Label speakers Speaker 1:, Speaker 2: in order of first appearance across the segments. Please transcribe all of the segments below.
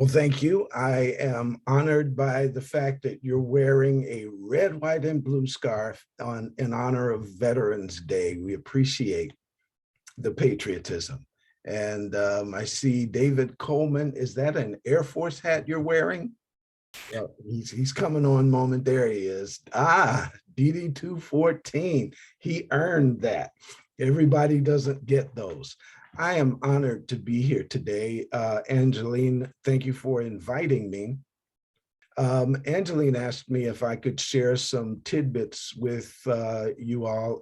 Speaker 1: Well, thank you. I am honored by the fact that you're wearing a red, white, and blue scarf in honor of Veterans Day. We appreciate the patriotism. And I see David Coleman. Is that an Air Force hat you're wearing? Yeah, he's coming on moment. There he is. DD 214. He earned that. Everybody doesn't get those. I am honored to be here today. Angeline, thank you for inviting me. Angeline asked me if I could share some tidbits with you all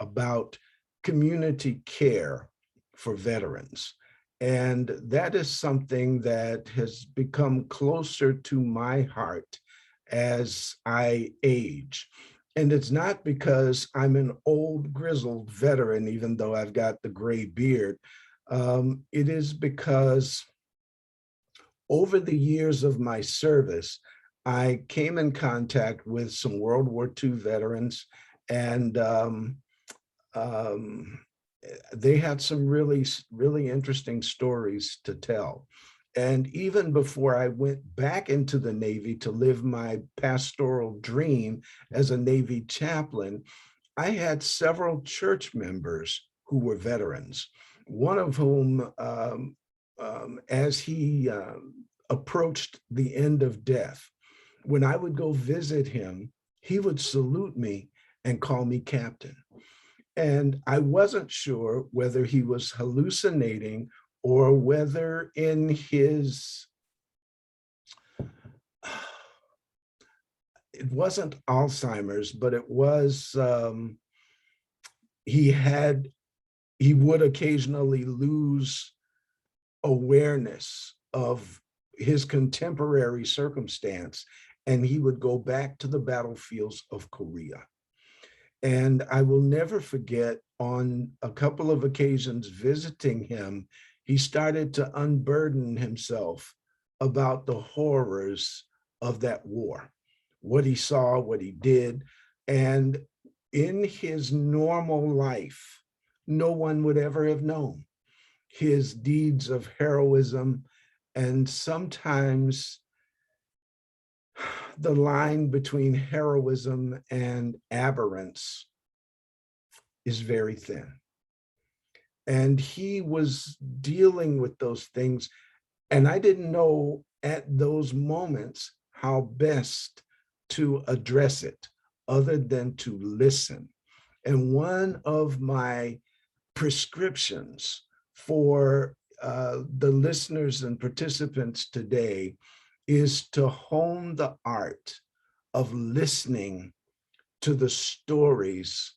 Speaker 1: about community care for veterans. And that is something that has become closer to my heart as I age. And it's not because I'm an old grizzled veteran, even though I've got the gray beard. It is because over the years of my service, I came in contact with some World War II veterans, and they had some really interesting stories to tell. And even before I went back into the Navy to live my pastoral dream as a Navy chaplain, I had several church members who were veterans, one of whom, as he approached the end of death, when I would go visit him, he would salute me and call me captain. And I wasn't sure whether he was hallucinating or whether in his, it wasn't Alzheimer's, but it was, he would occasionally lose awareness of his contemporary circumstance, and he would go back to the battlefields of Korea. And I will never forget, on a couple of occasions visiting him, he started to unburden himself about the horrors of that war, what he saw, what he did. And in his normal life, no one would ever have known his deeds of heroism. And sometimes the line between heroism and aberrance is very thin. And he was dealing with those things. And I didn't know at those moments how best to address it other than to listen. And one of my prescriptions for the listeners and participants today is to hone the art of listening to the stories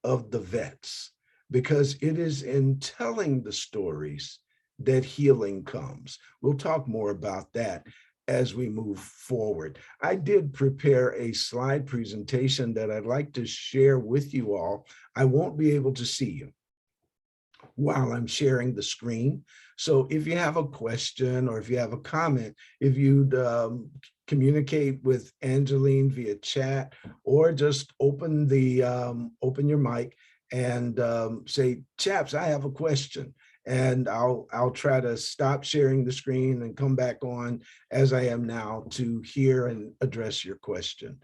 Speaker 1: of the vets, because it is in telling the stories that healing comes. We'll talk more about that as we move forward. I did prepare a slide presentation that I'd like to share with you all. I won't be able to see you while I'm sharing the screen. So if you have a question or if you have a comment, if you'd communicate with Angeline via chat, or just open your mic and say, "Chaps, I have a question." And I'll try to stop sharing the screen and come back on as I am now to hear and address your question.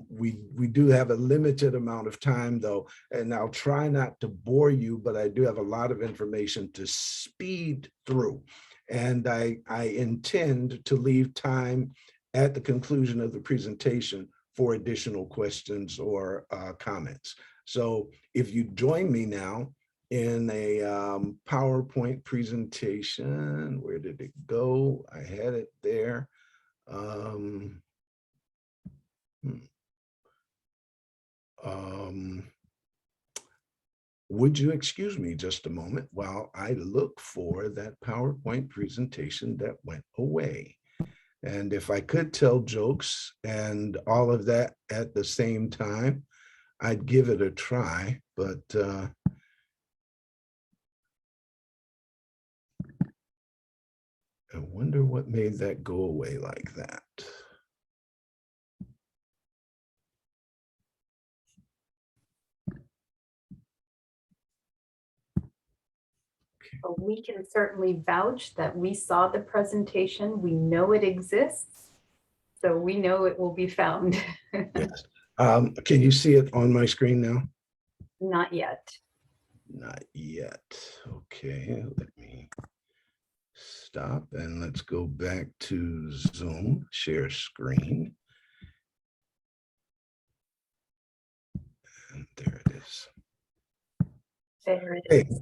Speaker 1: We do have a limited amount of time though, and I'll try not to bore you, but I do have a lot of information to speed through. And I intend to leave time at the conclusion of the presentation for additional questions or comments. So if you join me now in a PowerPoint presentation, where did it go? I had it there. Would you excuse me just a moment while I look for that PowerPoint presentation that went away? And if I could tell jokes and all of that at the same time, I'd give it a try, but I wonder what made that go away like that. Okay.
Speaker 2: But we can certainly vouch that we saw the presentation. We know it exists. So we know it will be found.
Speaker 1: Yes. Can you see it on my screen now?
Speaker 2: Not yet.
Speaker 1: Not yet. Okay, let me stop and let's go back to Zoom, share screen. And there it is.
Speaker 2: There it
Speaker 1: Hey,
Speaker 2: is.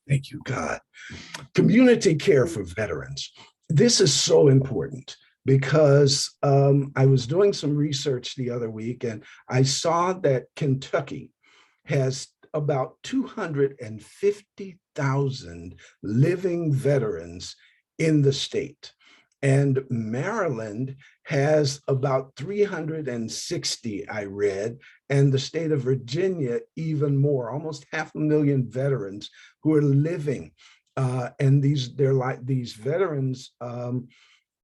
Speaker 1: thank you, God. Community care for veterans. This is so important because I was doing some research the other week and I saw that Kentucky has about 250,000 living veterans in the state. And Maryland has about 360, I read, and the state of Virginia even more, almost 500,000 veterans who are living. And these veterans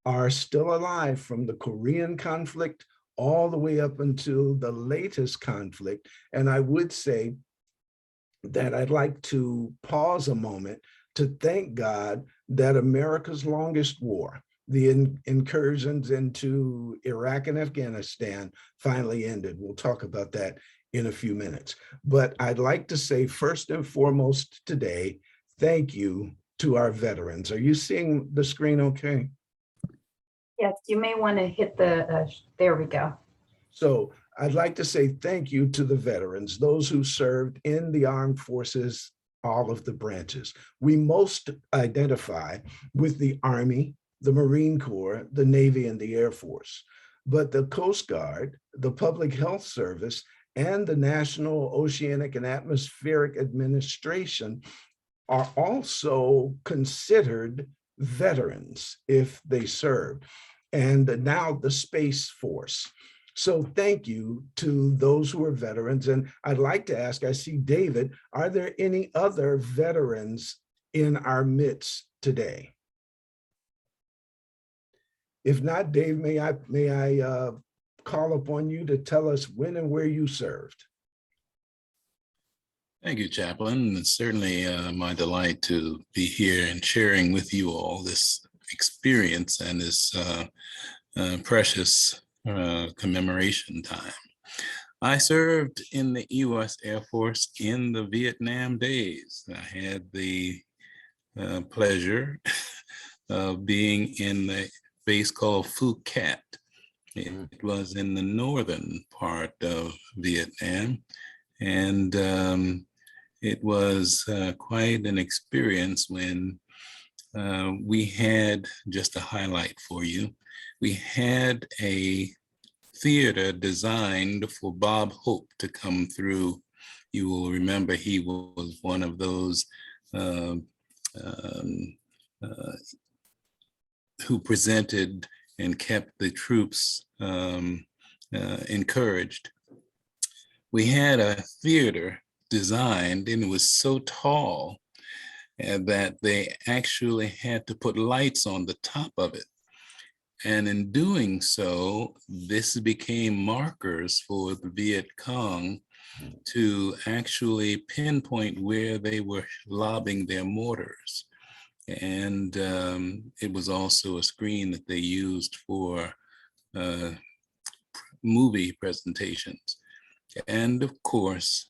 Speaker 1: are still alive from the Korean conflict all the way up until the latest conflict. And I would say that I'd like to pause a moment to thank God that America's longest war, the incursions into Iraq and Afghanistan, finally ended. We'll talk about that in a few minutes. But I'd like to say first and foremost today, thank you to our veterans. Are you seeing the screen okay?
Speaker 2: Yes, you may want to hit the, there we go.
Speaker 1: So I'd like to say thank you to the veterans, those who served in the armed forces, all of the branches. We most identify with the Army, the Marine Corps, the Navy, and the Air Force. But the Coast Guard, the Public Health Service, and the National Oceanic and Atmospheric Administration are also considered veterans if they served. And now the Space Force. So thank you to those who are veterans. And I'd like to ask, I see David, are there any other veterans in our midst today? If not, Dave, may I call upon you to tell us when and where you served?
Speaker 3: Thank you, Chaplain. It's certainly my delight to be here and sharing with you all this experience and this precious commemoration time. I served in the U.S. Air Force in the Vietnam days. I had the pleasure of being in the base called Phu Cat. It was in the northern part of Vietnam, and it was quite an experience when we had, just a highlight for you, we had a theater designed for Bob Hope to come through. You will remember he was one of those who presented and kept the troops encouraged. We had a theater designed, and it was so tall that they actually had to put lights on the top of it. And in doing so, this became markers for the Viet Cong to actually pinpoint where they were lobbing their mortars. And it was also a screen that they used for movie presentations. And of course,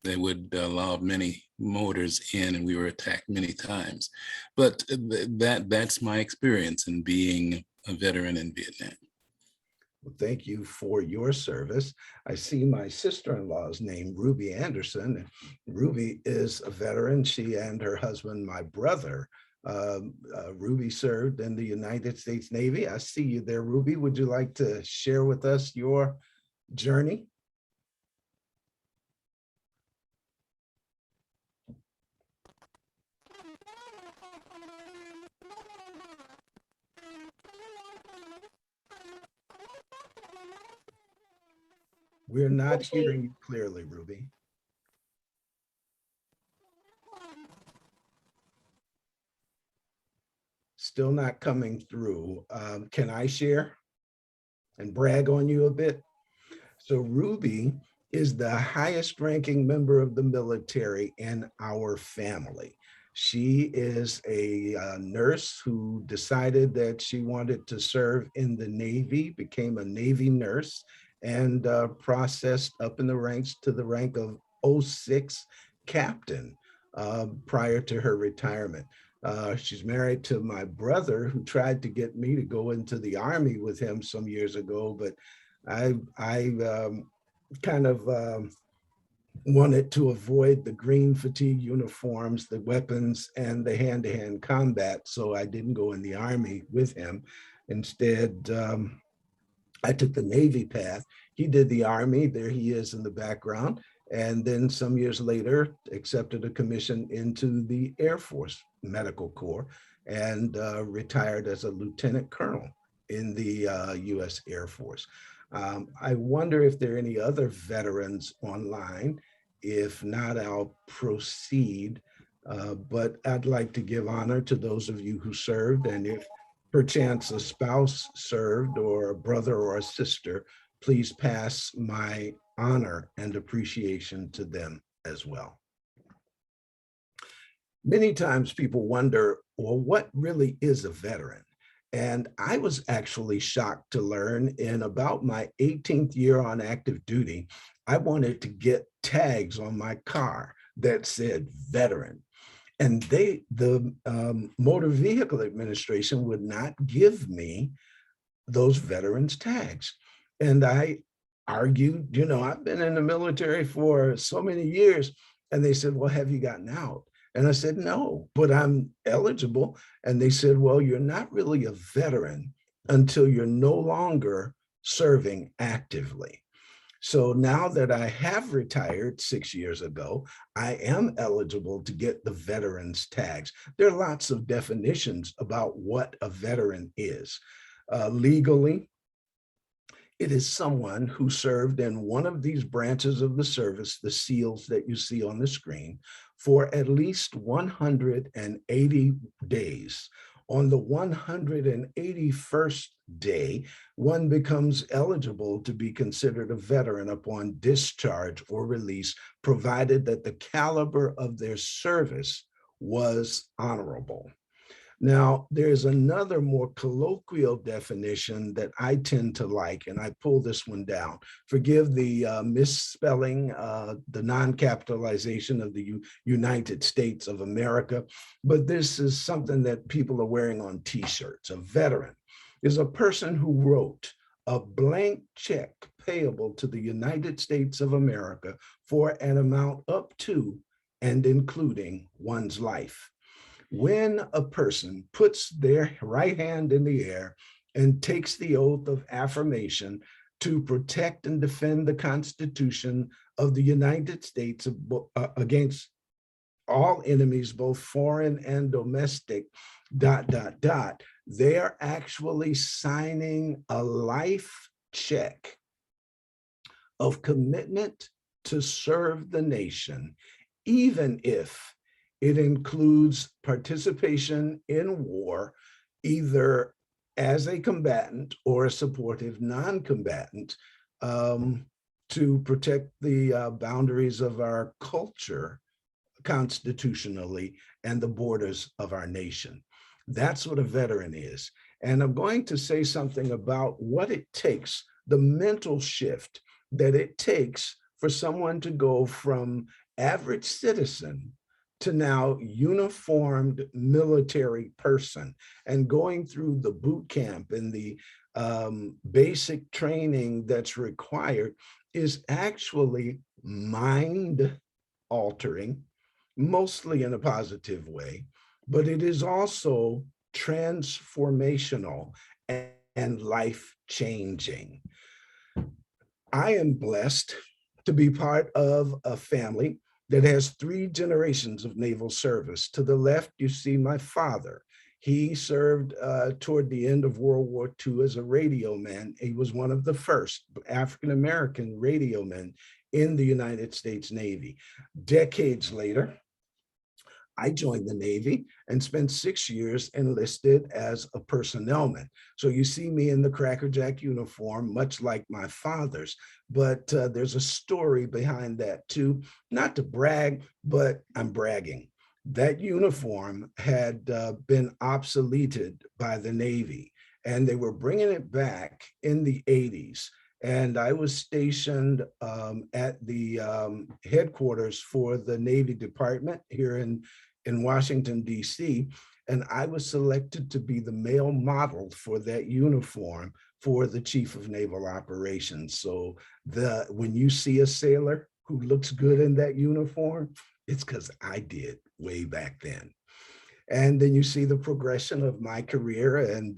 Speaker 3: they would lob many mortars in, and we were attacked many times. But that's my experience in being a veteran in Vietnam.
Speaker 1: Well, thank you for your service. I see my sister-in-law's name, Ruby Anderson. Ruby is a veteran. She and her husband, my brother, Ruby served in the United States Navy. I see you there, Ruby. Would you like to share with us your journey? We're not hearing you clearly, Ruby. Still not coming through. Can I share and brag on you a bit? So Ruby is the highest ranking member of the military in our family. She is a nurse who decided that she wanted to serve in the Navy, became a Navy nurse, and processed up in the ranks to the rank of '06 captain prior to her retirement. She's married to my brother, who tried to get me to go into the Army with him some years ago, but I kind of wanted to avoid the green fatigue uniforms, the weapons, and the hand-to-hand combat. So I didn't go in the Army with him. Instead, I took the Navy path. He did the Army. There he is in the background. And then some years later, accepted a commission into the Air Force Medical Corps and retired as a lieutenant colonel in the US Air Force. I wonder if there are any other veterans online. If not, I'll proceed. But I'd like to give honor to those of you who served. And if perchance a spouse served, or a brother or a sister, please pass my honor and appreciation to them as well. Many times people wonder, well, what really is a veteran? And I was actually shocked to learn in about my 18th year on active duty, I wanted to get tags on my car that said veteran. And the Motor Vehicle Administration would not give me those veterans tags. And I argued, I've been in the military for so many years. And they said, well, have you gotten out? And I said, no, but I'm eligible. And they said, well, you're not really a veteran until you're no longer serving actively. So now that I have retired 6 years ago, I am eligible to get the veterans tags. There are lots of definitions about what a veteran is. Legally, it is someone who served in one of these branches of the service, the SEALs that you see on the screen, for at least 180 days. On the 181st day, one becomes eligible to be considered a veteran upon discharge or release, provided that the caliber of their service was honorable. Now, there's another more colloquial definition that I tend to like, and I pull this one down. Forgive the misspelling, the non-capitalization of the United States of America, but this is something that people are wearing on t-shirts. A veteran is a person who wrote a blank check payable to the United States of America for an amount up to and including one's life. When a person puts their right hand in the air and takes the oath of affirmation to protect and defend the Constitution of the United States against all enemies, both foreign and domestic, ... they're actually signing a life check of commitment to serve the nation, even if it includes participation in war, either as a combatant or a supportive non-combatant, to protect the boundaries of our culture constitutionally and the borders of our nation. That's what a veteran is. And I'm going to say something about what it takes, the mental shift that it takes for someone to go from average citizen to now uniformed military person, and going through the boot camp and the basic training that's required is actually mind altering, mostly in a positive way, but it is also transformational and life changing. I am blessed to be part of a family that has 3 generations of naval service. To the left, you see my father. He served toward the end of World War II as a radio man. He was one of the first African-American radio men in the United States Navy. Decades later, I joined the Navy and spent 6 years enlisted as a personnelman. So you see me in the Cracker Jack uniform, much like my father's, but there's a story behind that too. Not to brag, but I'm bragging. That uniform had been obsoleted by the Navy, and they were bringing it back in the 80s. And I was stationed at the headquarters for the Navy Department here in Washington, D.C. And I was selected to be the male model for that uniform for the Chief of Naval Operations. So when you see a sailor who looks good in that uniform, it's because I did way back then. And then you see the progression of my career, and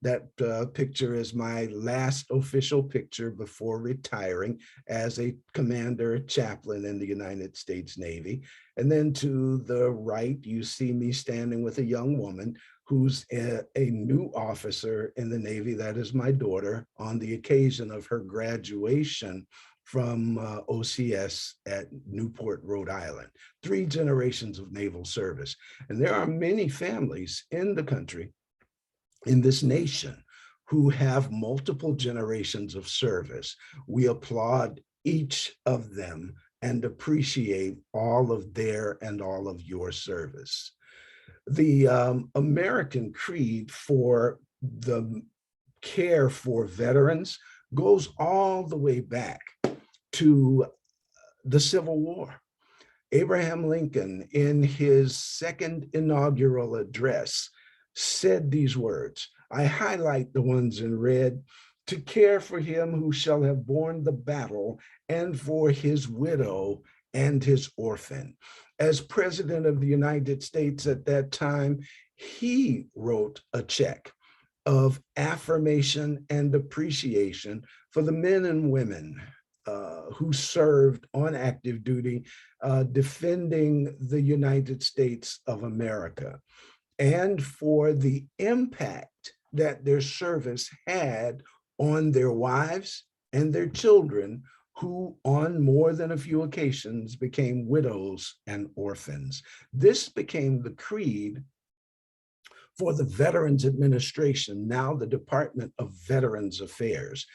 Speaker 1: that picture is my last official picture before retiring as a commander chaplain in the United States Navy. And then to the right, you see me standing with a young woman who's a new officer in the Navy. That is my daughter, on the occasion of her graduation from OCS at Newport, Rhode Island. 3 generations of naval service. And there are many families in the country, in this nation, who have multiple generations of service. We applaud each of them and appreciate all of their and all of your service. The American creed for the care for veterans goes all the way back to the Civil War. Abraham Lincoln, in his second inaugural address, said these words. I highlight the ones in red: to care for him who shall have borne the battle, and for his widow and his orphan. As President of the United States at that time, he wrote a check of affirmation and appreciation for the men and women who served on active duty, defending the United States of America, and for the impact that their service had on their wives and their children, who on more than a few occasions became widows and orphans. This became the creed for the Veterans Administration, now the Department of Veterans Affairs.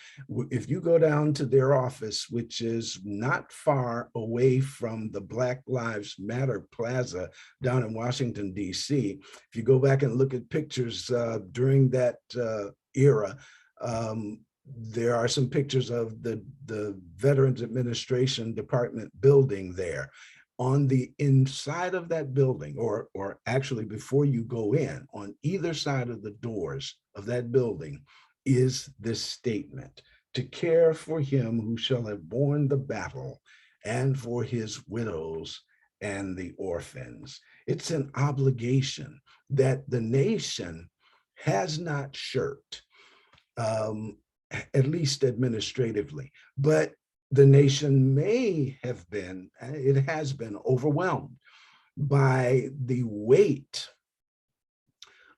Speaker 1: If you go down to their office, which is not far away from the Black Lives Matter Plaza down in Washington, D.C., if you go back and look at pictures during that era, there are some pictures of the Veterans Administration Department building there. On the inside of that building, or actually before you go in, on either side of the doors of that building, is this statement: to care for him who shall have borne the battle, and for his widows and the orphans. It's an obligation that the nation has not shirked, at least administratively, but the nation may have been, it has been overwhelmed by the weight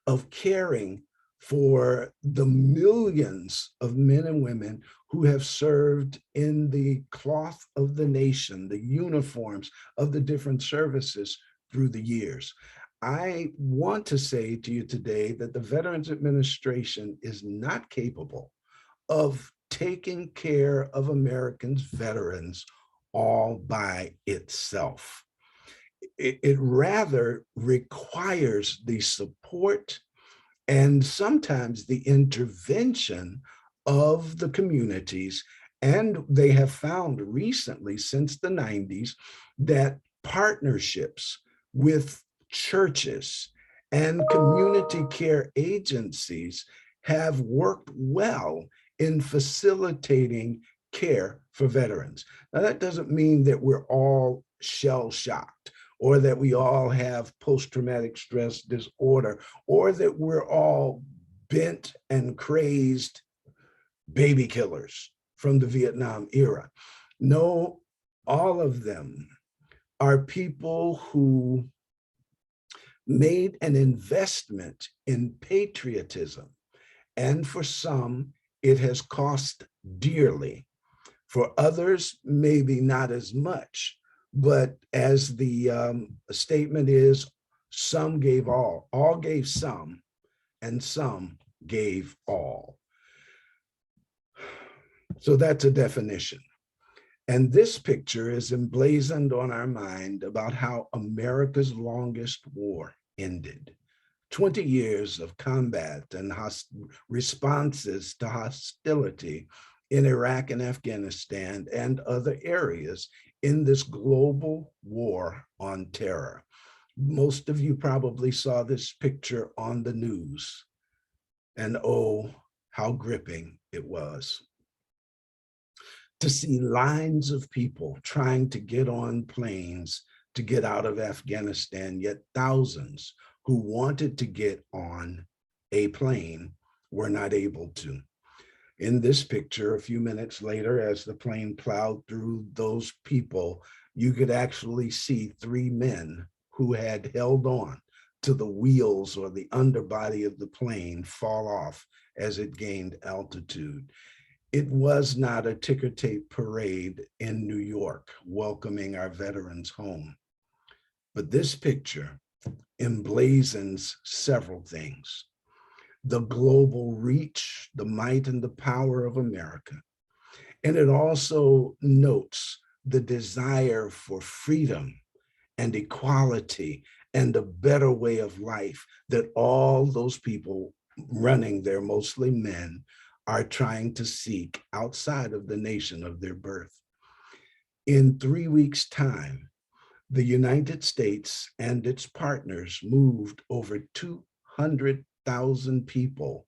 Speaker 1: of caring for the millions of men and women who have served in the cloth of the nation, the uniforms of the different services through the years. I want to say to you today that the Veterans Administration is not capable of taking care of Americans' veterans all by itself. It rather requires the support and sometimes the intervention of the communities. And they have found recently, since the 90s, that partnerships with churches and community care agencies have worked well in facilitating care for veterans. Now, that doesn't mean that we're all shell-shocked, or that we all have post-traumatic stress disorder, or that we're all bent and crazed baby killers from the Vietnam era. No, all of them are people who made an investment in patriotism, and for some, it has cost dearly. For others, maybe not as much, but as the statement is, Some gave all gave some, and some gave all. So that's a definition. And this picture is emblazoned on our mind about how America's longest war ended. 20 years of combat and responses to hostility in Iraq and Afghanistan and other areas in this global war on terror. Most of you probably saw this picture on the news, and oh, how gripping it was to see lines of people trying to get on planes to get out of Afghanistan, yet thousands who wanted to get on a plane were not able to. In this picture, a few minutes later, as the plane plowed through those people, you could actually see three men who had held on to the wheels or the underbody of the plane fall off as it gained altitude. It was not a ticker tape parade in New York welcoming our veterans home. But this picture emblazons several things: the global reach, the might and the power of America. And it also notes the desire for freedom and equality and a better way of life that all those people running there, mostly men, are trying to seek outside of the nation of their birth. In 3 weeks' time, the United States and its partners moved over 200,000 people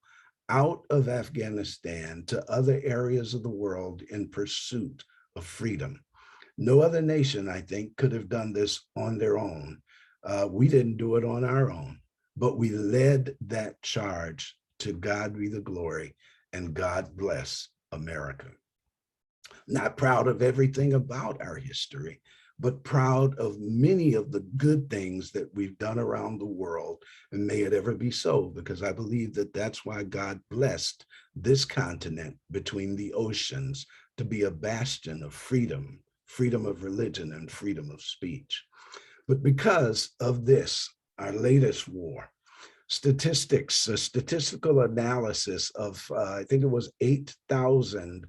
Speaker 1: out of Afghanistan to other areas of the world in pursuit of freedom. No other nation, I think, could have done this on their own. We didn't do it on our own, but we led that charge. To God be the glory, and God bless America. Not proud of everything about our history, but proud of many of the good things that we've done around the world, and may it ever be so, because I believe that that's why God blessed this continent between the oceans to be a bastion of freedom, freedom of religion, and freedom of speech. But because of this, our latest war, statistics, a statistical analysis of, I think it was 8,000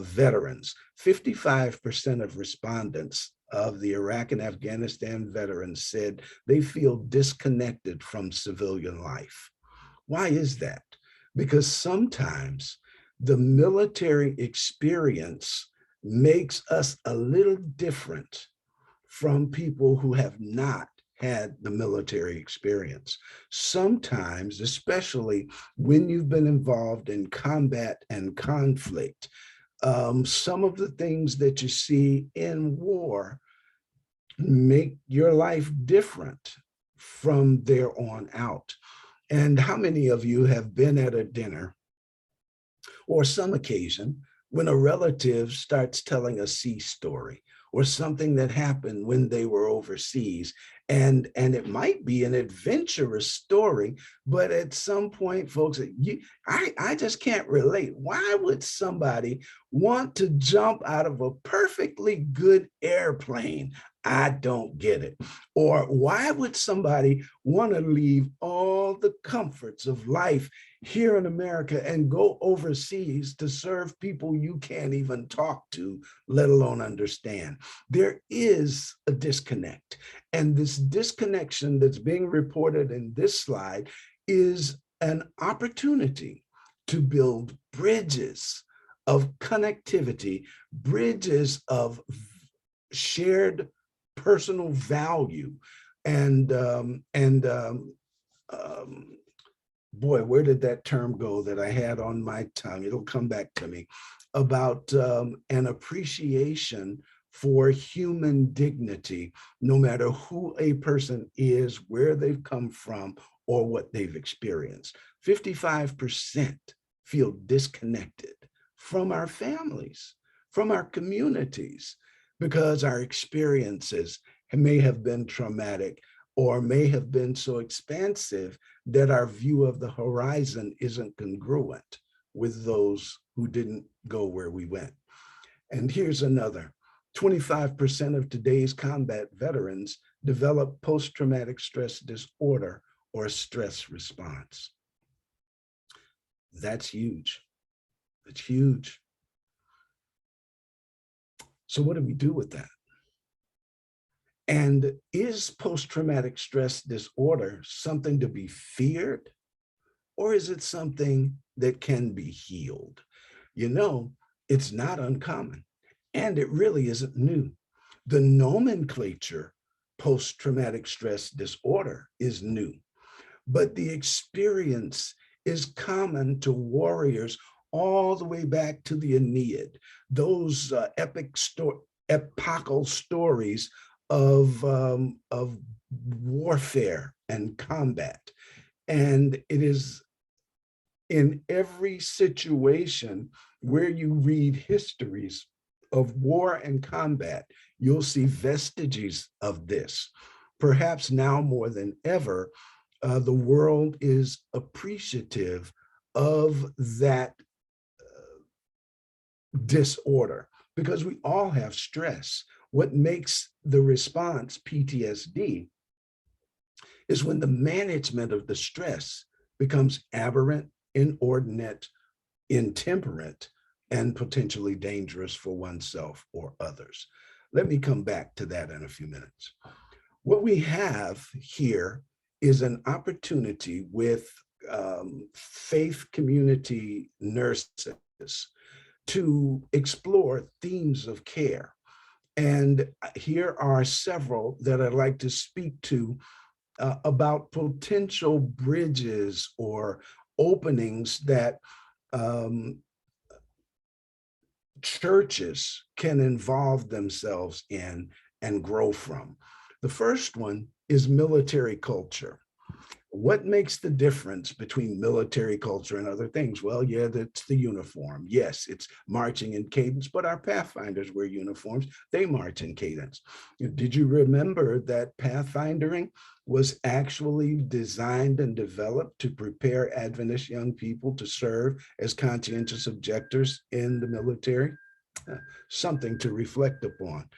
Speaker 1: veterans, 55% of respondents of the Iraq and Afghanistan veterans said they feel disconnected from civilian life. Why is that? Because sometimes the military experience makes us a little different from people who have not had the military experience. Sometimes, especially when you've been involved in combat and conflict, some of the things that you see in war make your life different from there on out. And how many of you have been at a dinner or some occasion when a relative starts telling a sea story or something that happened when they were overseas? And it might be an adventurous story, but at some point, folks, I just can't relate. Why would somebody want to jump out of a perfectly good airplane? I don't get it. Or why would somebody want to leave all the comforts of life here in America and go overseas to serve people you can't even talk to, let alone understand? There is a disconnect. And this disconnection that's being reported in this slide is an opportunity to build bridges of connectivity, bridges of shared personal value. And boy, where did that term go that I had on my tongue? It'll come back to me, about an appreciation for human dignity, no matter who a person is, where they've come from, or what they've experienced. 55% feel disconnected from our families, from our communities, because our experiences may have been traumatic or may have been so expansive that our view of the horizon isn't congruent with those who didn't go where we went. And here's another: 25% of today's combat veterans develop post-traumatic stress disorder or stress response. That's huge. That's huge. So what do we do with that? And is post-traumatic stress disorder something to be feared, or is it something that can be healed? You know, it's not uncommon, and it really isn't new. The nomenclature post-traumatic stress disorder is new, but the experience is common to warriors all the way back to the Aeneid, those epochal stories of warfare and combat. And it is in every situation where you read histories of war and combat, you'll see vestiges of this. Perhaps now more than ever, the world is appreciative of that disorder because we all have stress. What makes the response PTSD is when the management of the stress becomes aberrant, inordinate, intemperate, and potentially dangerous for oneself or others. Let me come back to that in a few minutes. What we have here is an opportunity with faith community nurses to explore themes of care. And here are several that I'd like to speak to about potential bridges or openings that churches can involve themselves in and grow from. The first one is military culture. What makes the difference between military culture and other things? Well, yeah, that's the uniform. Yes, it's marching in cadence, but our pathfinders wear uniforms. They march in cadence. Did you remember that pathfindering was actually designed and developed to prepare Adventist young people to serve as conscientious objectors in the military? Something to reflect upon.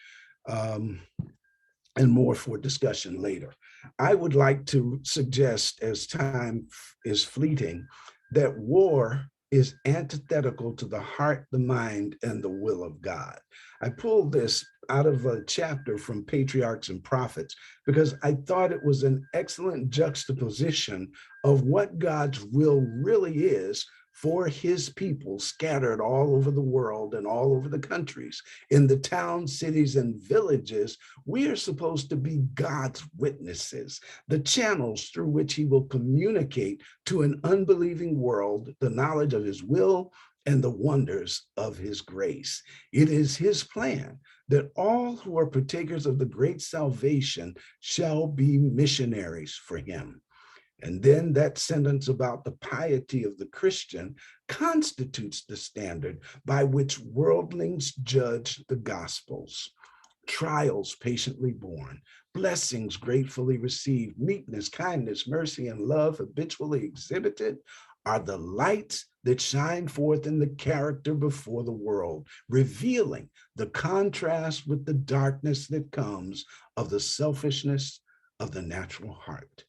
Speaker 1: And more for discussion later. I would like to suggest, as time is fleeting, that war is antithetical to the heart, the mind, and the will of God. I pulled this out of a chapter from Patriarchs and Prophets because I thought it was an excellent juxtaposition of what God's will really is for his people scattered all over the world and all over the countries. In the towns, cities, and villages, we are supposed to be God's witnesses, the channels through which he will communicate to an unbelieving world the knowledge of his will and the wonders of his grace. It is his plan that all who are partakers of the great salvation shall be missionaries for him. And then that sentence about the piety of the Christian constitutes the standard by which worldlings judge the gospels. Trials patiently borne, blessings gratefully received, meekness, kindness, mercy, and love habitually exhibited are the lights that shine forth in the character before the world, revealing the contrast with the darkness that comes of the selfishness of the natural heart.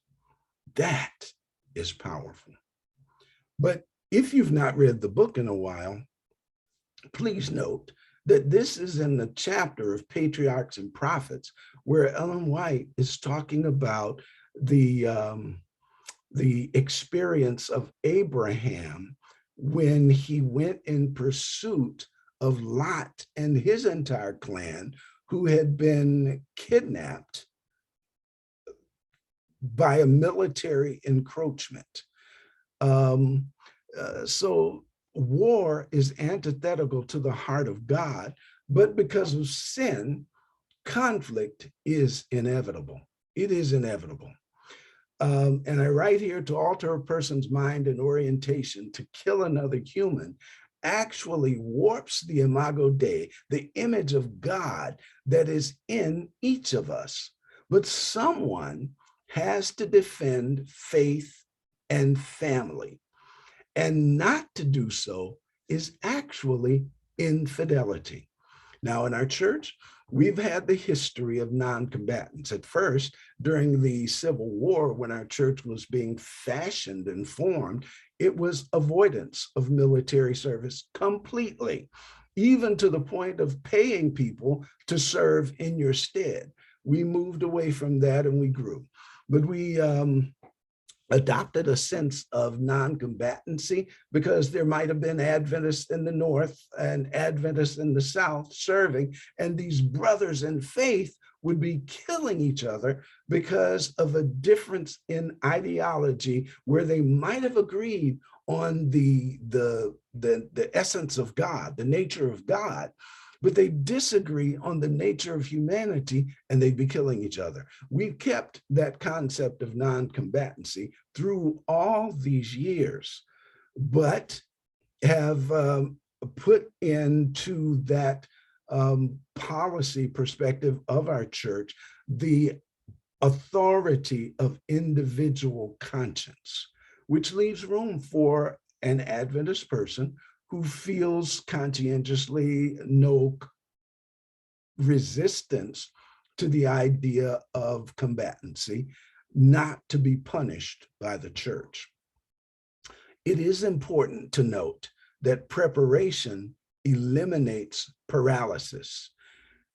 Speaker 1: That is powerful. But if you've not read the book in a while, please note that this is in the chapter of Patriarchs and Prophets where Ellen White is talking about the experience of Abraham when he went in pursuit of Lot and his entire clan who had been kidnapped by a military encroachment. So war is antithetical to the heart of God, but because of sin, conflict is inevitable. It is inevitable. And I write here, to alter a person's mind and orientation, to kill another human, actually warps the imago Dei, the image of God that is in each of us. But someone has to defend faith and family. And not to do so is actually infidelity. Now, in our church, we've had the history of non-combatants. At first, during the Civil War, when our church was being fashioned and formed, it was avoidance of military service completely, even to the point of paying people to serve in your stead. We moved away from that and we grew. But we adopted a sense of non-combatancy because there might have been Adventists in the North and Adventists in the South serving, and these brothers in faith would be killing each other because of a difference in ideology where they might have agreed on the essence of God, the nature of God, but they disagree on the nature of humanity and they'd be killing each other. We've kept that concept of non-combatancy through all these years, but have put into that policy perspective of our church the authority of individual conscience, which leaves room for an Adventist person who feels conscientiously no resistance to the idea of combatancy, not to be punished by the church. It is important to note that preparation eliminates paralysis.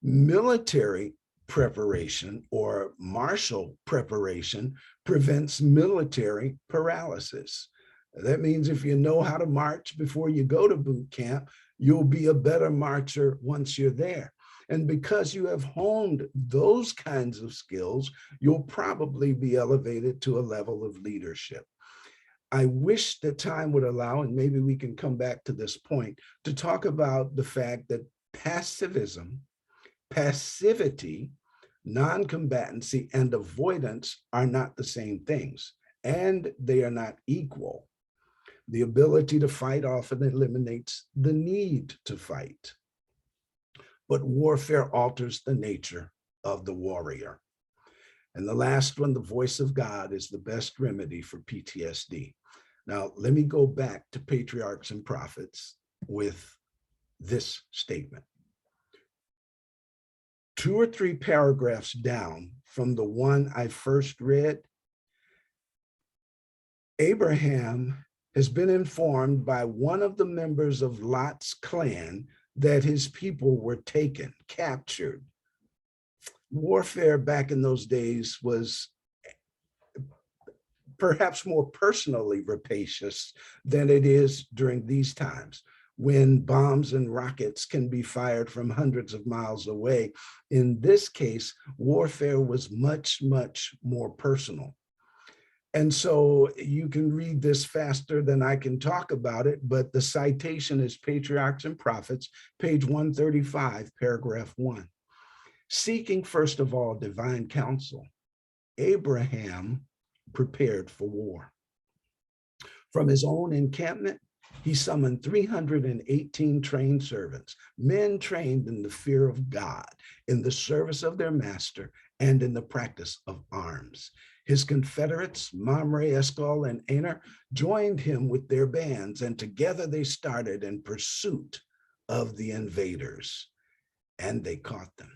Speaker 1: Military preparation or martial preparation prevents military paralysis. That means if you know how to march before you go to boot camp, you'll be a better marcher once you're there. And because you have honed those kinds of skills, you'll probably be elevated to a level of leadership. I wish that time would allow, and maybe we can come back to this point, to talk about the fact that passivism, passivity, non-combatancy, and avoidance are not the same things, and they are not equal. The ability to fight often eliminates the need to fight. But warfare alters the nature of the warrior. And the last one, the voice of God is the best remedy for PTSD. Now, let me go back to Patriarchs and Prophets with this statement. 2 or 3 paragraphs down from the one I first read, Abraham has been informed by one of the members of Lot's clan that his people were taken, captured. Warfare back in those days was perhaps more personally rapacious than it is during these times, when bombs and rockets can be fired from hundreds of miles away. In this case, warfare was much, much more personal. And so you can read this faster than I can talk about it, but the citation is Patriarchs and Prophets, page 135, paragraph 1. Seeking, first of all, divine counsel, Abraham prepared for war. From his own encampment, he summoned 318 trained servants, men trained in the fear of God, in the service of their master, and in the practice of arms. His confederates, Mamre, Eshcol, and Aner, joined him with their bands, and together they started in pursuit of the invaders, and they caught them.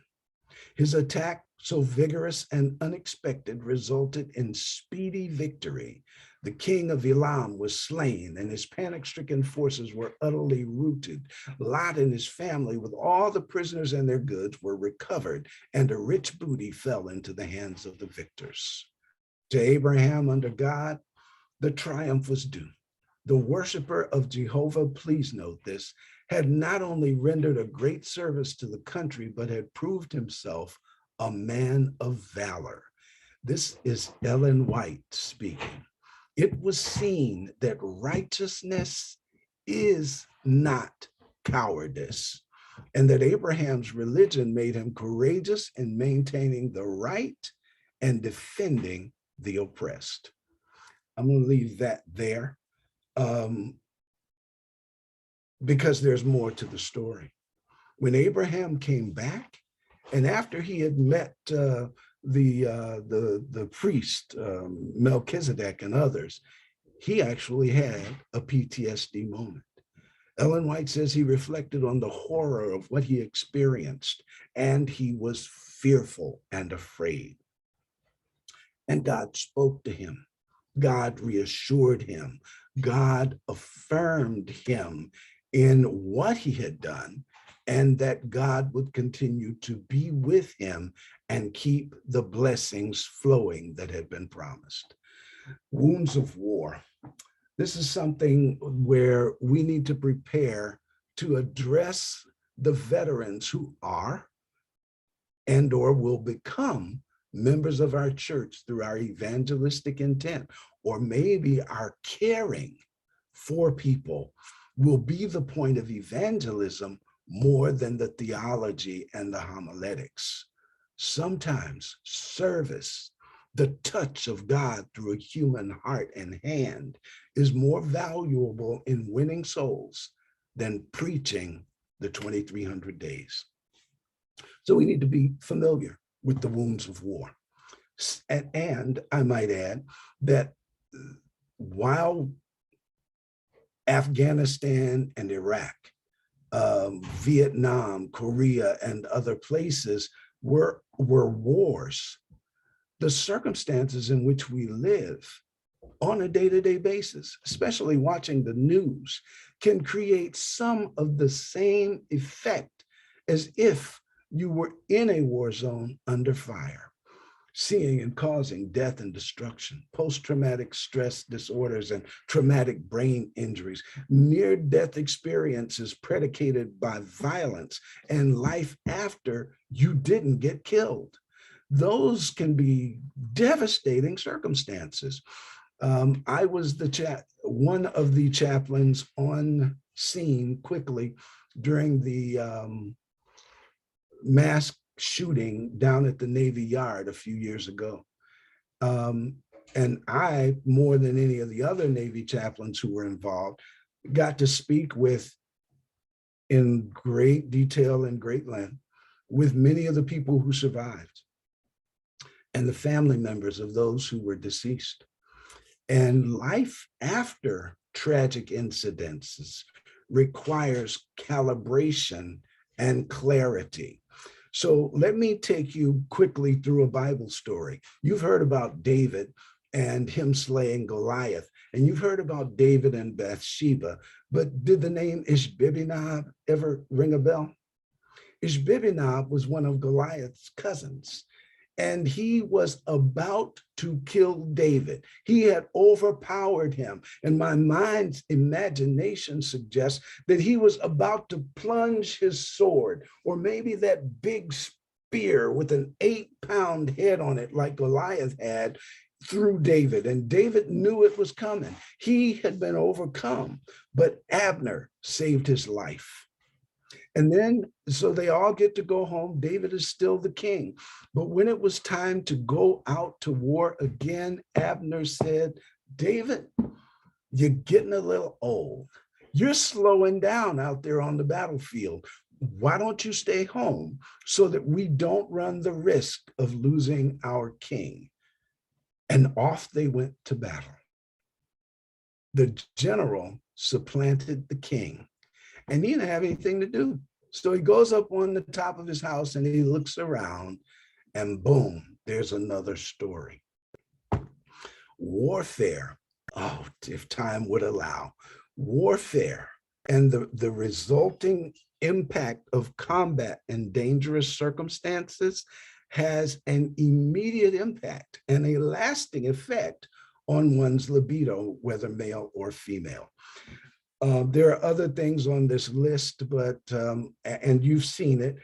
Speaker 1: His attack, so vigorous and unexpected, resulted in speedy victory. The king of Elam was slain, and his panic-stricken forces were utterly routed. Lot and his family, with all the prisoners and their goods, were recovered, and a rich booty fell into the hands of the victors. To Abraham under God, the triumph was due. The worshiper of Jehovah, please note this, had not only rendered a great service to the country, but had proved himself a man of valor. This is Ellen White speaking. It was seen that righteousness is not cowardice, and that Abraham's religion made him courageous in maintaining the right and defending the oppressed. I'm going to leave that there because there's more to the story. When Abraham came back, and after he had met the priest, Melchizedek and others, he actually had a PTSD moment. Ellen White says he reflected on the horror of what he experienced, and he was fearful and afraid. And God spoke to him. God reassured him. God affirmed him in what he had done, and that God would continue to be with him and keep the blessings flowing that had been promised. Wounds of war. This is something where we need to prepare to address the veterans who are and or will become members of our church through our evangelistic intent, or maybe our caring for people will be the point of evangelism more than the theology and the homiletics. Sometimes service, the touch of God through a human heart and hand, is more valuable in winning souls than preaching the 2,300 days. So we need to be familiar with the wounds of war. And I might add that while Afghanistan and Iraq, Vietnam, Korea, and other places were wars, the circumstances in which we live on a day-to-day basis, especially watching the news, can create some of the same effect as if you were in a war zone under fire, seeing and causing death and destruction, post-traumatic stress disorders and traumatic brain injuries, near-death experiences predicated by violence, and life after you didn't get killed. Those can be devastating circumstances. I was one of the chaplains on scene quickly during the mass shooting down at the Navy Yard a few years ago. And I, more than any of the other Navy chaplains who were involved, got to speak with, in great detail and great length, with many of the people who survived and the family members of those who were deceased. And life after tragic incidences requires calibration and clarity. So let me take you quickly through a Bible story. You've heard about David and him slaying Goliath, and you've heard about David and Bathsheba, but did the name Ishbi-benob ever ring a bell? Ishbi-benob was one of Goliath's cousins, and he was about to kill David. He had overpowered him. And my mind's imagination suggests that he was about to plunge his sword, or maybe that big spear with an 8-pound head on it like Goliath had, through David. And David knew it was coming. He had been overcome, but Abner saved his life. And then, so they all get to go home. David is still the king. But when it was time to go out to war again, Abner said, David, you're getting a little old. You're slowing down out there on the battlefield. Why don't you stay home so that we don't run the risk of losing our king? And off they went to battle. The general supplanted the king, and he didn't have anything to do. So he goes up on the top of his house and he looks around, and boom, there's another story. Warfare, oh, if time would allow, warfare and the resulting impact of combat in dangerous circumstances has an immediate impact and a lasting effect on one's libido, whether male or female. There are other things on this list, but, and you've seen it,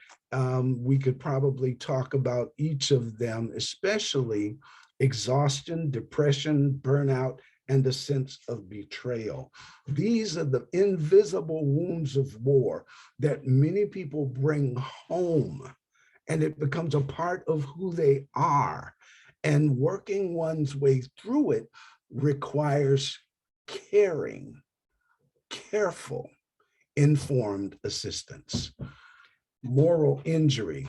Speaker 1: we could probably talk about each of them, especially exhaustion, depression, burnout, and a sense of betrayal. These are the invisible wounds of war that many people bring home, and it becomes a part of who they are. And working one's way through it requires caring, careful, informed assistance. Moral injury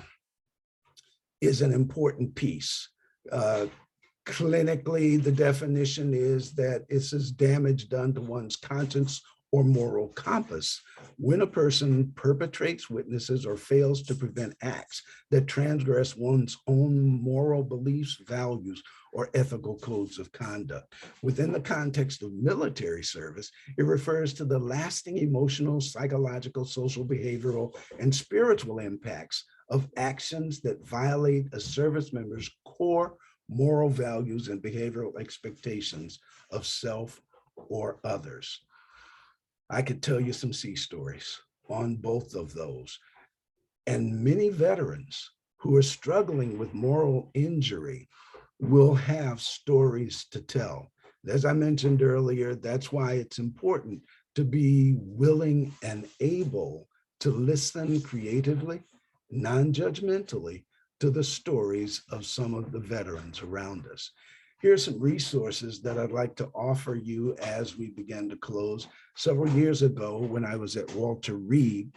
Speaker 1: is an important piece. Clinically, the definition is that it's damage done to one's conscience or moral compass when a person perpetrates, witnesses, or fails to prevent acts that transgress one's own moral beliefs, values, or ethical codes of conduct. Within the context of military service, it refers to the lasting emotional, psychological, social, behavioral, and spiritual impacts of actions that violate a service member's core moral values and behavioral expectations of self or others. I could tell you some sea stories on both of those. And many veterans who are struggling with moral injury will have stories to tell. As I mentioned earlier, that's why it's important to be willing and able to listen creatively, non-judgmentally, to the stories of some of the veterans around us. Here are some resources that I'd like to offer you as we begin to close. Several years ago, when I was at Walter Reed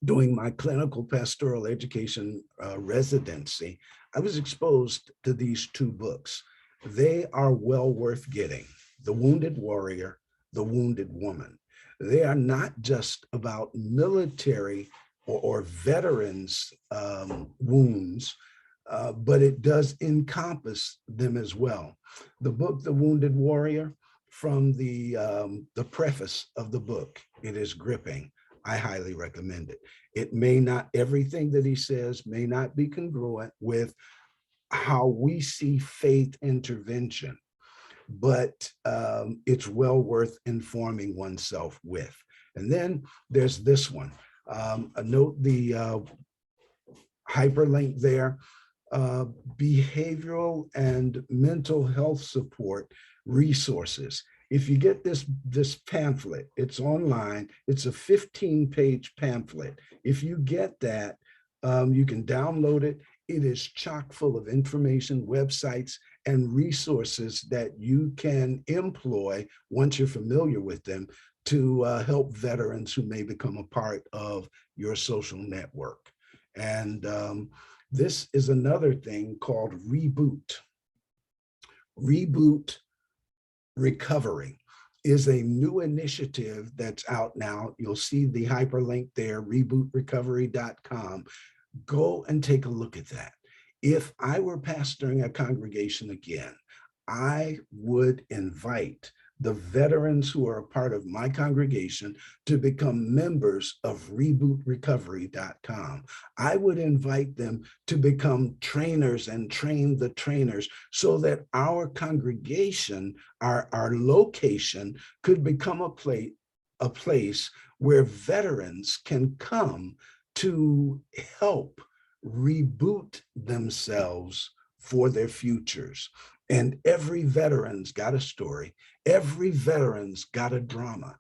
Speaker 1: doing my clinical pastoral education residency, I was exposed to these two books. They are well worth getting: The Wounded Warrior, The Wounded Woman. They are not just about military or veterans' wounds, but it does encompass them as well. The book, The Wounded Warrior, from the preface of the book, it is gripping. I highly recommend it. It may not, everything that he says may not be congruent with how we see faith intervention, but it's well worth informing oneself with. And then there's this one. Note the hyperlink there. Behavioral and mental health support resources. If you get this pamphlet, it's online. It's a 15-page pamphlet. If you get that, you can download it. It is chock full of information, websites, and resources that you can employ once you're familiar with them to help veterans who may become a part of your social network. And this is another thing called Reboot. Reboot Recovery is a new initiative that's out now. You'll see the hyperlink there, rebootrecovery.com. Go and take a look at that. If I were pastoring a congregation again, I would invite the veterans who are a part of my congregation to become members of rebootrecovery.com. I would invite them to become trainers and train the trainers so that our congregation, our location could become a place where veterans can come to help reboot themselves for their futures. And every veteran's got a story. Every veteran's got a drama.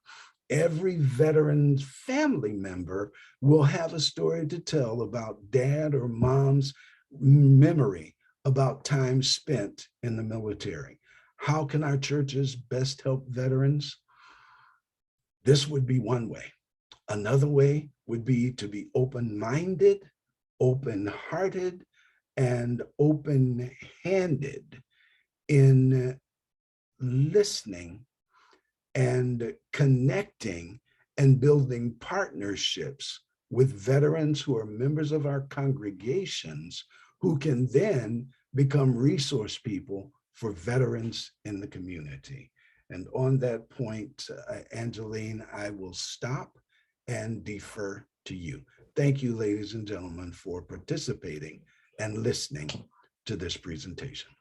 Speaker 1: Every veteran's family member will have a story to tell about dad or mom's memory about time spent in the military. How can our churches best help veterans? This would be one way. Another way would be to be open-minded, open-hearted, and open-handed in listening and connecting and building partnerships with veterans who are members of our congregations, who can then become resource people for veterans in the community. And on that point, Angeline, I will stop and defer to you. Thank you, ladies and gentlemen, for participating and listening to this presentation.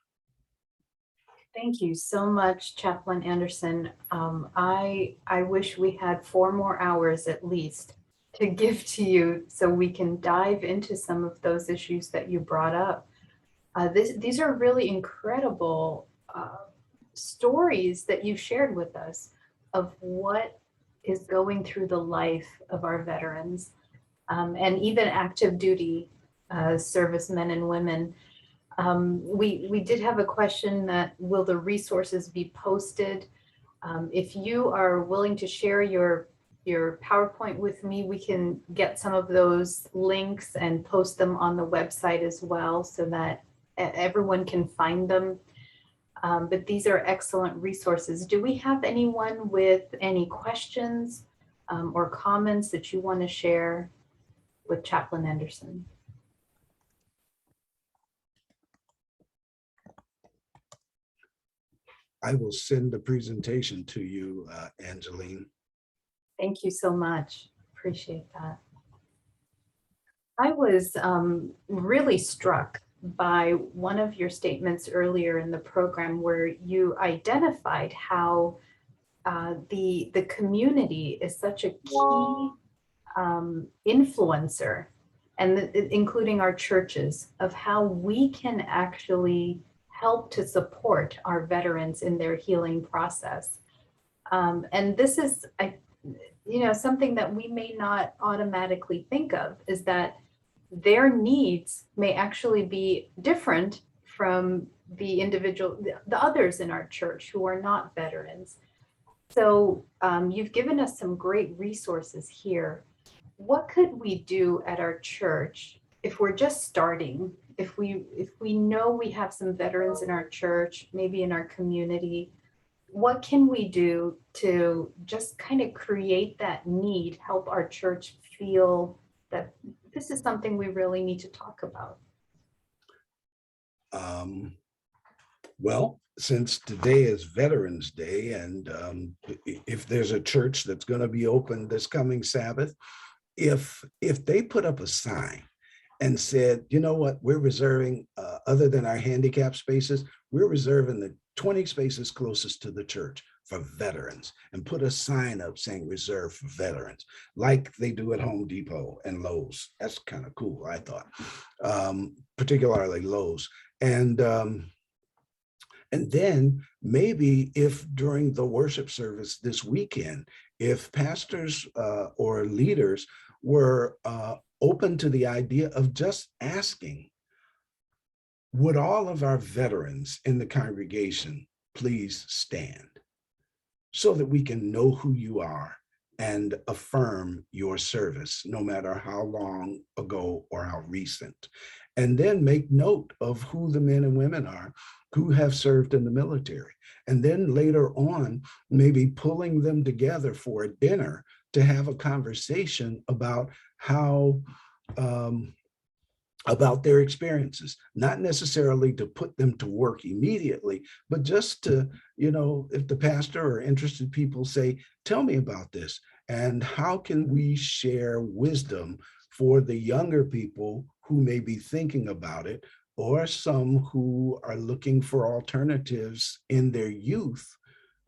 Speaker 2: Thank you so much, Chaplain Anderson. I wish we had 4 more hours at least to give to you so we can dive into some of those issues that you brought up. These are really incredible stories that you shared with us of what is going through the life of our veterans and even active duty servicemen and women. We did have a question that will the resources be posted? If you are willing to share your PowerPoint with me, we can get some of those links and post them on the website as well so that everyone can find them. But these are excellent resources. Do we have anyone with any questions or comments that you want to share with Chaplain Anderson?
Speaker 1: I will send the presentation to you, Angeline.
Speaker 2: Thank you so much. Appreciate that. I was really struck by one of your statements earlier in the program where you identified how the community is such a key influencer, and including our churches, of how we can actually help to support our veterans in their healing process. And this is, something that we may not automatically think of, is that their needs may actually be different from the others in our church who are not veterans. So you've given us some great resources here. What could we do at our church if we're just starting? If we know we have some veterans in our church, maybe in our community, what can we do to just kind of create that need, help our church feel that this is something we really need to talk about?
Speaker 1: Well, since today is Veterans Day, and if there's a church that's going to be open this coming Sabbath, if they put up a sign and said, you know what, we're reserving, other than our handicap spaces, we're reserving the 20 spaces closest to the church for veterans, and put a sign up saying reserved for veterans, like they do at Home Depot and Lowe's. That's kind of cool, I thought, particularly Lowe's. And then maybe if during the worship service this weekend, if pastors or leaders were open to the idea of just asking, would all of our veterans in the congregation please stand, so that we can know who you are and affirm your service, no matter how long ago or how recent. And then make note of who the men and women are who have served in the military. And then later on, maybe pulling them together for a dinner to have a conversation about how, about their experiences, not necessarily to put them to work immediately, but just to, if the pastor or interested people say, tell me about this, and how can we share wisdom for the younger people who may be thinking about it, or some who are looking for alternatives in their youth,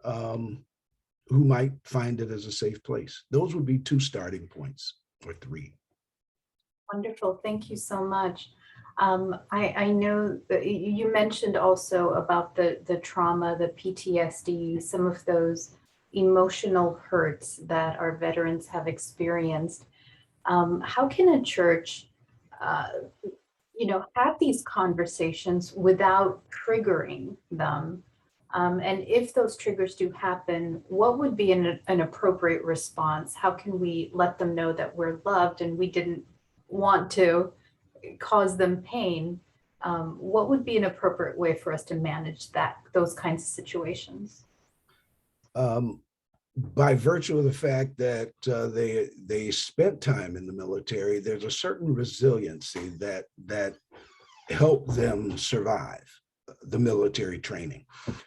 Speaker 1: who might find it as a safe place. Those would be 2 starting points, or 3.
Speaker 2: Wonderful. Thank you so much. I know that you mentioned also about the trauma, the PTSD, some of those emotional hurts that our veterans have experienced. How can a church, have these conversations without triggering them? And if those triggers do happen, what would be an appropriate response? How can we let them know that we're loved and we didn't want to cause them pain? What would be an appropriate way for us to manage those kinds of situations?
Speaker 1: By virtue of the fact that they spent time in the military, there's a certain resiliency that helped them survive the military training.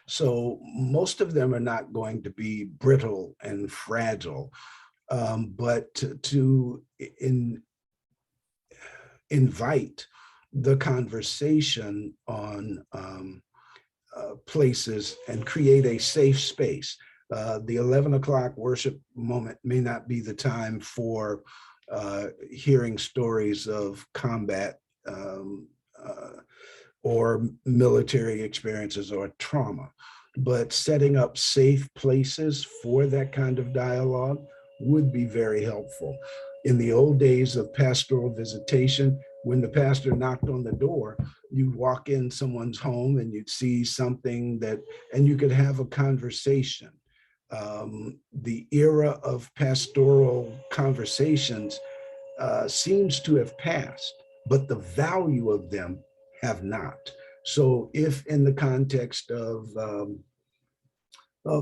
Speaker 1: So most of them are not going to be brittle and fragile, but to invite the conversation on places and create a safe space. The 11 o'clock worship moment may not be the time for hearing stories of combat or military experiences or trauma, but setting up safe places for that kind of dialogue would be very helpful. In the old days of pastoral visitation, when the pastor knocked on the door, you'd walk in someone's home and you'd see something and you could have a conversation. The era of pastoral conversations seems to have passed, but the value of them have not. So if in the context of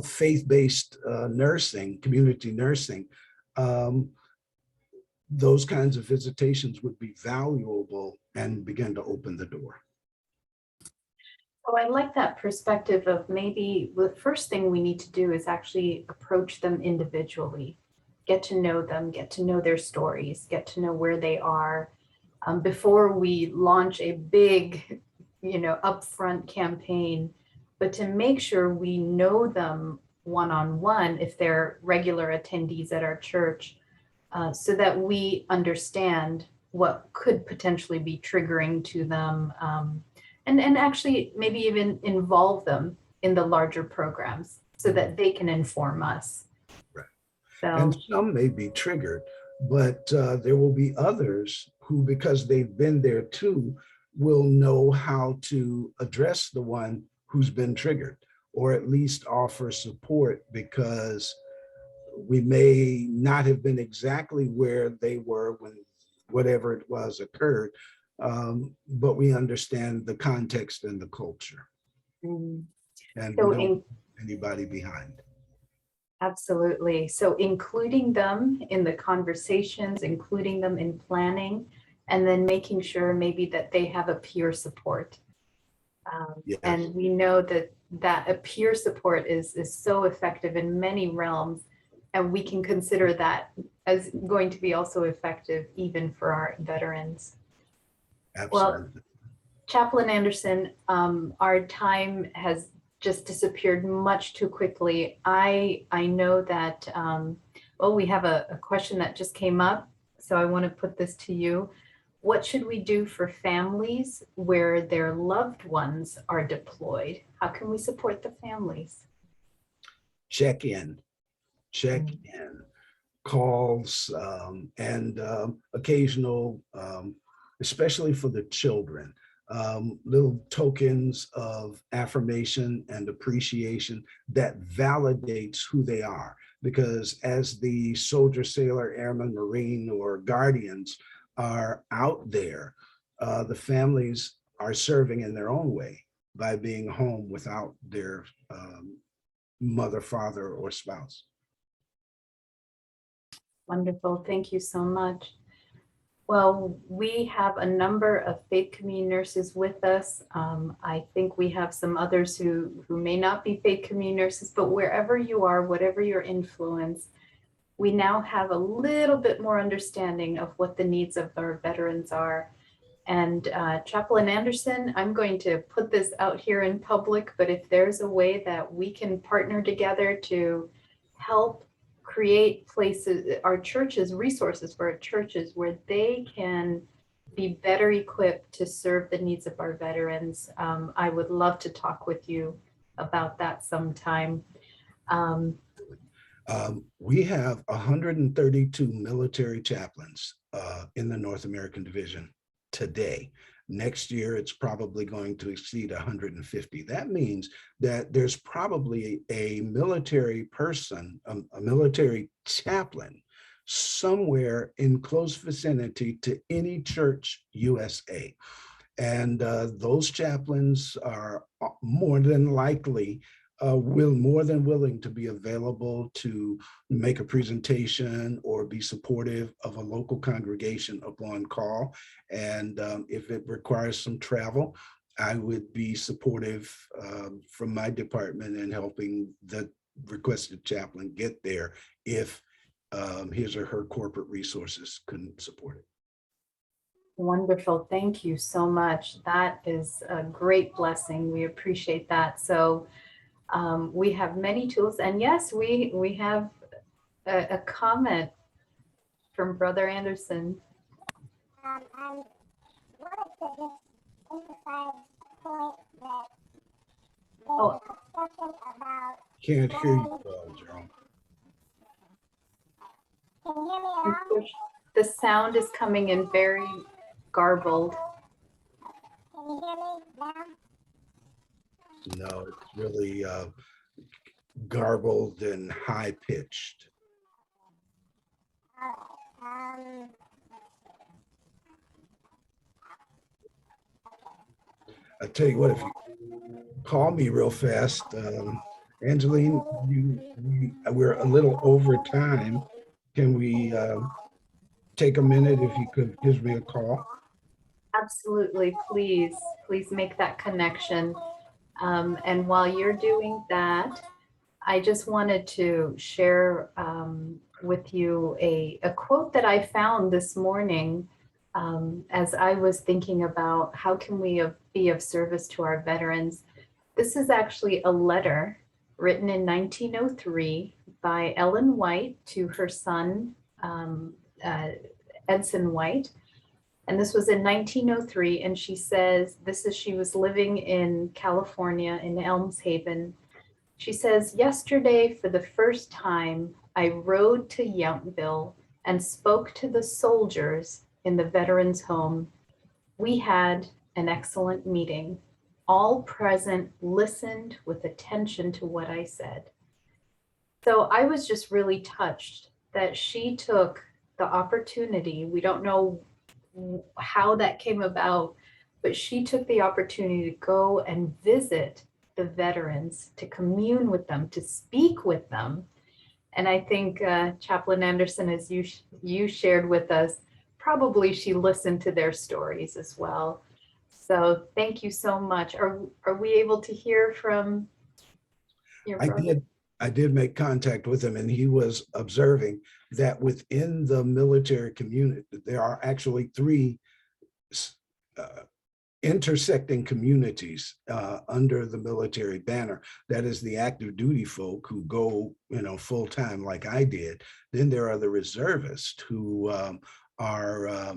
Speaker 1: faith-based nursing, community nursing, um, those kinds of visitations would be valuable and begin to open the door.
Speaker 2: Oh, I like that perspective of maybe the first thing we need to do is actually approach them individually, get to know them, get to know their stories, get to know where they are, before we launch a big, upfront campaign, but to make sure we know them one-on-one if they're regular attendees at our church, so that we understand what could potentially be triggering to them, and actually maybe even involve them in the larger programs so that they can inform us.
Speaker 1: Right.
Speaker 2: So,
Speaker 1: And some may be triggered, but there will be others who, because they've been there too, will know how to address the one who's been triggered, or at least offer support, because we may not have been exactly where they were when whatever it was occurred, but we understand the context and the culture,
Speaker 2: mm,
Speaker 1: and
Speaker 2: so
Speaker 1: we don't leave anybody behind.
Speaker 2: absolutely. So including them in the conversations, including them in planning, and then making sure maybe that they have a peer support.
Speaker 1: Yes.
Speaker 2: And we know that a peer support is so effective in many realms, and we can consider that as going to be also effective even for our veterans. Well,
Speaker 1: Absolutely.
Speaker 2: Chaplain Anderson, our time has just disappeared much too quickly. I know that, well, we have a question that just came up, so I want to put this to you. What should we do for families where their loved ones are deployed? How can we support the families?
Speaker 1: Check in, calls, and occasional, especially for the children, little tokens of affirmation and appreciation that validates who they are. Because as the soldier, sailor, airman, marine, or guardians are out there, the families are serving in their own way by being home without their mother, father, or spouse.
Speaker 2: Wonderful. Thank you so much. Well, we have a number of faith community nurses with us. I think we have some others who may not be faith community nurses, but wherever you are, whatever your influence, we now have a little bit more understanding of what the needs of our veterans are. And Chaplain Anderson, I'm going to put this out here in public, but if there's a way that we can partner together to help create places, our churches, resources for our churches where they can be better equipped to serve the needs of our veterans, I would love to talk with you about that sometime.
Speaker 1: We have 132 military chaplains in the North American Division today. Next year, it's probably going to exceed 150. That means that there's probably a military person, a military chaplain, somewhere in close vicinity to any church USA. And those chaplains are more than likely more than willing to be available to make a presentation or be supportive of a local congregation upon call. And if it requires some travel, I would be supportive from my department in helping the requested chaplain get there if his or her corporate resources couldn't support it.
Speaker 2: Wonderful. Thank you so much. That is a great blessing. We appreciate that. So we have many tools, and yes, we have a comment from Brother Anderson.
Speaker 4: I wanted to just emphasize the point that there's
Speaker 2: Oh.
Speaker 4: a discussion about.
Speaker 1: Can't hear you well, Jerome.
Speaker 4: Can you hear me now?
Speaker 2: The sound is coming in very garbled.
Speaker 4: Can you hear me now?
Speaker 1: No, it's really garbled and high pitched.
Speaker 4: All right.
Speaker 1: I tell you what, if you call me real fast, Angeline, we're a little over time. Can we take a minute if you could give me a call?
Speaker 2: Absolutely, please make that connection. And while you're doing that, I just wanted to share with you a quote that I found this morning as I was thinking about how can we be of service to our veterans. This is actually a letter written in 1903 by Ellen White to her son, uh, Edson White. And this was in 1903. And she says, she was living in California in Elms Haven. She says, yesterday, for the first time, I rode to Yountville and spoke to the soldiers in the veterans' home. We had an excellent meeting. All present listened with attention to what I said. So I was just really touched that she took the opportunity. We don't know how that came about, but she took the opportunity to go and visit the veterans, to commune with them, to speak with them. And I think Chaplain Anderson, as you shared with us, probably she listened to their stories as well. So thank you so much. Are we able to hear from your brother?
Speaker 1: I did make contact with him, and he was observing that within the military community, there are actually three intersecting communities under the military banner. That is the active duty folk who go, full time like I did. Then there are the reservists who are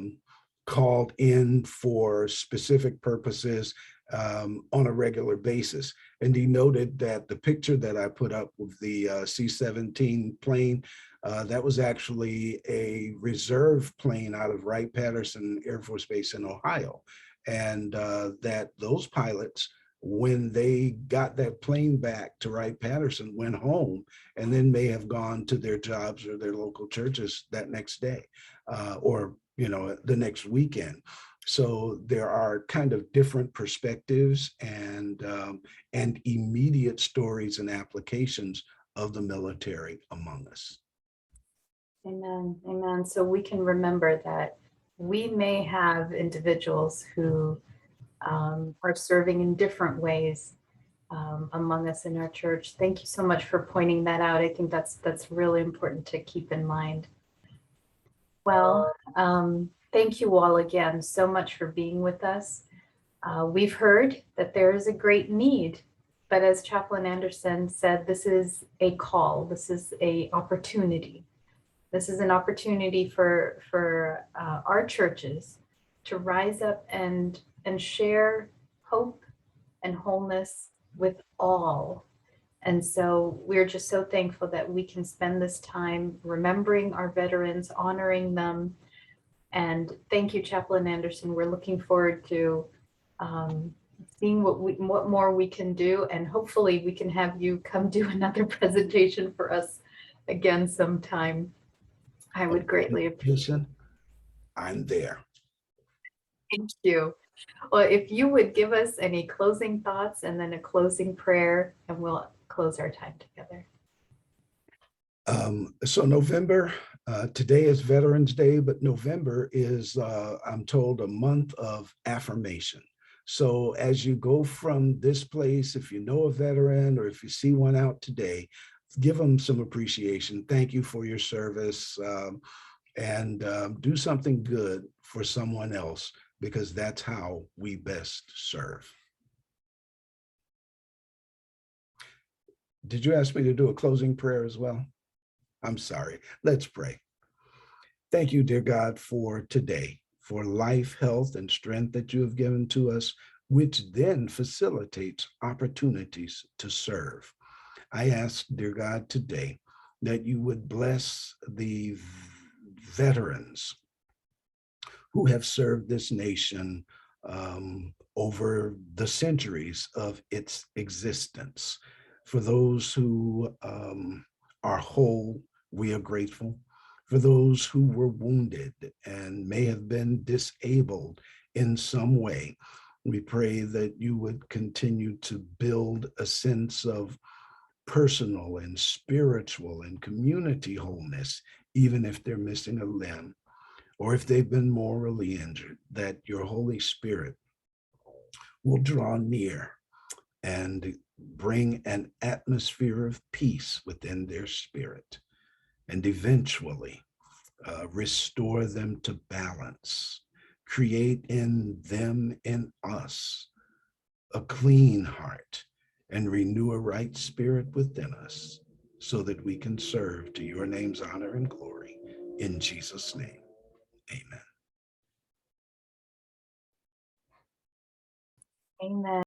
Speaker 1: called in for specific purposes on a regular basis. And he noted that the picture that I put up with the C-17 plane, that was actually a reserve plane out of Wright-Patterson Air Force Base in Ohio. And that those pilots, when they got that plane back to Wright-Patterson, went home and then may have gone to their jobs or their local churches that next day or the next weekend. So there are kind of different perspectives and immediate stories and applications of the military among us.
Speaker 2: Amen. Amen. So we can remember that we may have individuals who are serving in different ways among us in our church. Thank you so much for pointing that out. I think that's really important to keep in mind. Well, thank you all again so much for being with us. We've heard that there is a great need, but as Chaplain Anderson said, this is a call. This is an opportunity. This is an opportunity for our churches to rise up and share hope and wholeness with all. And so we're just so thankful that we can spend this time remembering our veterans, honoring them. And thank you, Chaplain Anderson. We're looking forward to seeing what more we can do. And hopefully we can have you come do another presentation for us again sometime. I would greatly appreciate it.
Speaker 1: I'm there.
Speaker 2: Thank you. Well, if you would give us any closing thoughts and then a closing prayer, and we'll close our time together.
Speaker 1: So November, today is Veterans Day, but November is, I'm told, a month of affirmation. So as you go from this place, if you know a veteran or if you see one out today, give them some appreciation. Thank you for your service, and do something good for someone else, because that's how we best serve. Did you ask me to do a closing prayer as well? I'm sorry. Let's pray. Thank you, dear God, for today, for life, health, and strength that you have given to us, which then facilitates opportunities to serve. I ask, dear God, today that you would bless the veterans who have served this nation over the centuries of its existence. For those who are whole, we are grateful. For those who were wounded and may have been disabled in some way, We pray that you would continue to build a sense of personal and spiritual and community wholeness, even if they're missing a limb or if they've been morally injured, that your Holy Spirit will draw near and bring an atmosphere of peace within their spirit, and eventually restore them to balance, create in them, in us, a clean heart, and renew a right spirit within us, so that we can serve to your name's honor and glory. In Jesus' name, amen.
Speaker 2: Amen.